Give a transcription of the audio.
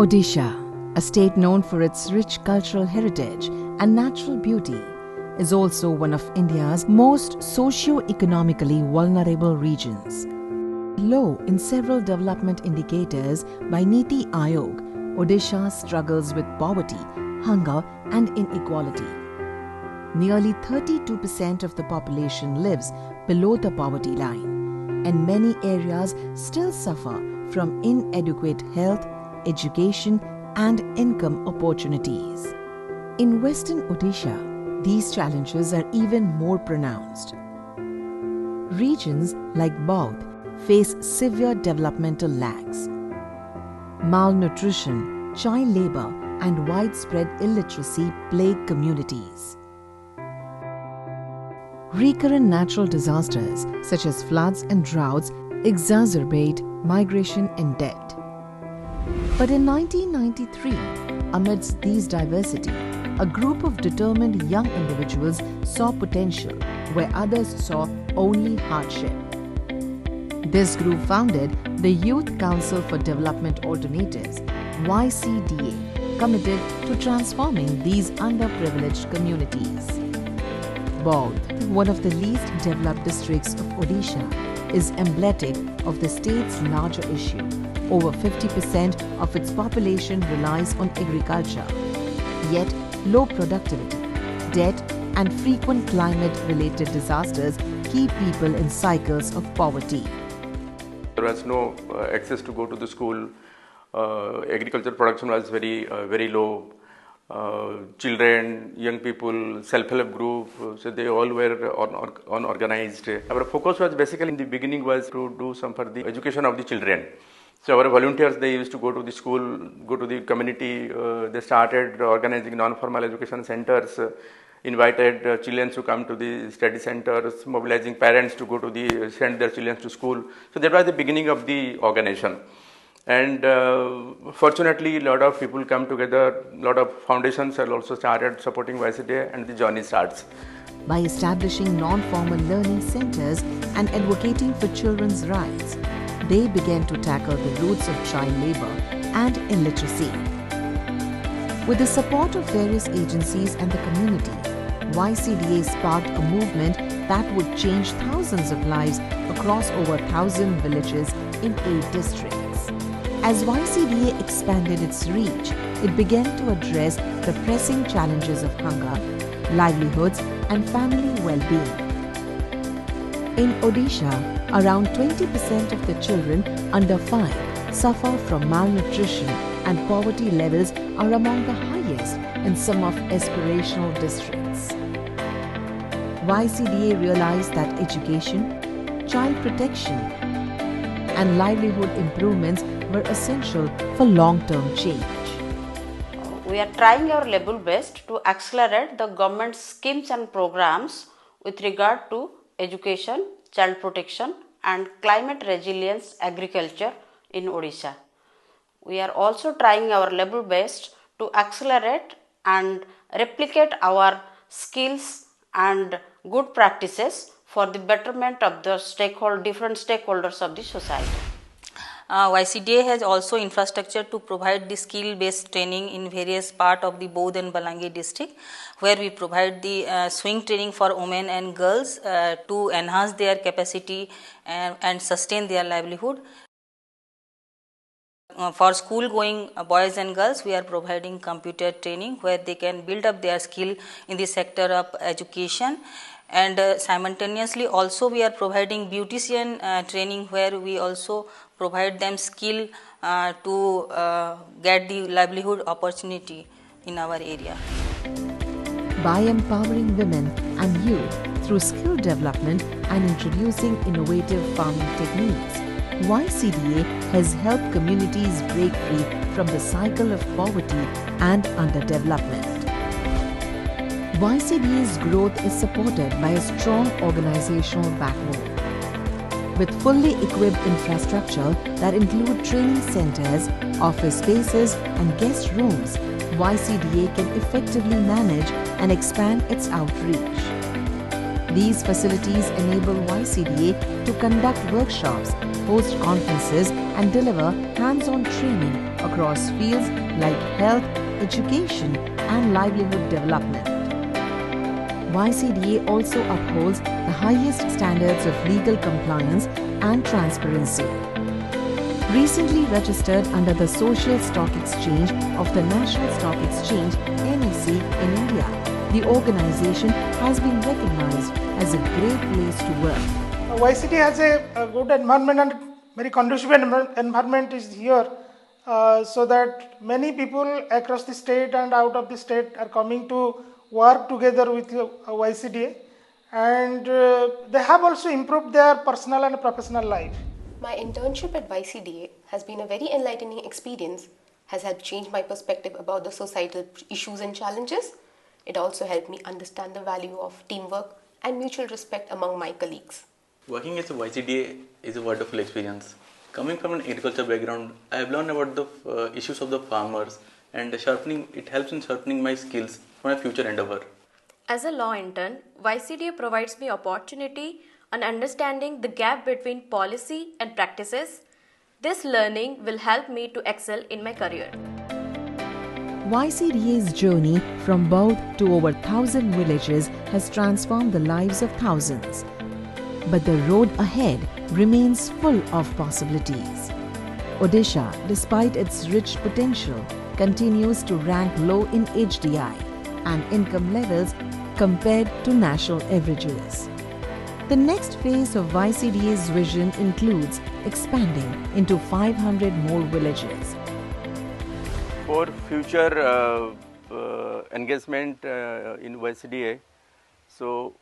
Odisha, a state known for its rich cultural heritage and natural beauty, is also one of India's most socio-economically vulnerable regions. Low in several development indicators by Niti Aayog, Odisha struggles with poverty, hunger and inequality. Nearly 32% of the population lives below the poverty line, and many areas still suffer from inadequate health, education and income opportunities. In western Odisha, these challenges are even more pronounced. Regions like Bauth face severe developmental lags. Malnutrition, child labor and widespread illiteracy plague communities. Recurrent natural disasters such as floods and droughts exacerbate migration and debt. But in 1993, amidst these diversity, a group of determined young individuals saw potential where others saw only hardship. This group founded the Youth Council for Development Alternatives, YCDA, committed to transforming these underprivileged communities. Bauth, one of the least developed districts of Odisha, is emblematic of the state's larger issue. Over 50% of its population relies on agriculture. Yet, low productivity, debt and frequent climate-related disasters keep people in cycles of poverty. There was no access to go to the school. Agriculture production was very low. Children, young people, self-help group, so they all were unorganized. Our focus was basically in the beginning was to do some for the education of the children. So our volunteers, they used to go to the school, go to the community. They started organizing non-formal education centers, invited children to come to the study centers, mobilizing parents to go to send their children to school. So that was the beginning of the organization. And fortunately, a lot of people come together, a lot of foundations have also started supporting YCDA, and the journey starts. By establishing non-formal learning centers and advocating for children's rights, they began to tackle the roots of child labor and illiteracy. With the support of various agencies and the community, YCDA sparked a movement that would change thousands of lives across over 1,000 villages in 8 districts. As YCDA expanded its reach, it began to address the pressing challenges of hunger, livelihoods and family well-being. In Odisha, around 20% of the children under 5 suffer from malnutrition, and poverty levels are among the highest in some of aspirational districts. YCDA realized that education, child protection, and livelihood improvements were essential for long-term change. We are trying our level best to accelerate the government schemes and programs with regard to education, child protection and climate resilience agriculture in Odisha. We are also trying our level best to accelerate and replicate our skills and good practices for the betterment of the different stakeholders of the society. YCDA has also infrastructure to provide the skill-based training in various parts of the Bauth and Balangir district, where we provide the swing training for women and girls to enhance their capacity and sustain their livelihood. For school-going boys and girls, we are providing computer training where they can build up their skill in the sector of education. And simultaneously also we are providing beautician training where we also provide them skill to get the livelihood opportunity in our area. By empowering women and youth through skill development and introducing innovative farming techniques, YCDA has helped communities break free from the cycle of poverty and underdevelopment. YCDA's growth is supported by a strong organizational backbone. With fully equipped infrastructure that include training centers, office spaces and guest rooms, YCDA can effectively manage and expand its outreach. These facilities enable YCDA to conduct workshops, host conferences and deliver hands-on training across fields like health, education and livelihood development. YCDA also upholds the highest standards of legal compliance and transparency. Recently registered under the Social Stock Exchange of the National Stock Exchange (NSE) in India, the organization has been recognized as a great place to work. YCDA has a good environment and very conducive environment is here, so that many people across the state and out of the state are coming to work together with YCDA, and they have also improved their personal and professional life. My internship at YCDA has been a very enlightening experience, has helped change my perspective about the societal issues and challenges. It also helped me understand the value of teamwork and mutual respect among my colleagues. Working as a YCDA is a wonderful experience. Coming from an agriculture background, I have learned about the issues of the farmers, and it helps in sharpening my skills for my future endeavor. As a law intern, YCDA provides me opportunity on understanding the gap between policy and practices. This learning will help me to excel in my career. YCDA's journey from birth to over 1,000 villages has transformed the lives of thousands. But the road ahead remains full of possibilities. Odisha, despite its rich potential, continues to rank low in HDI and income levels compared to national averages. The next phase of YCDA's vision includes expanding into 500 more villages. For future engagement in YCDA, so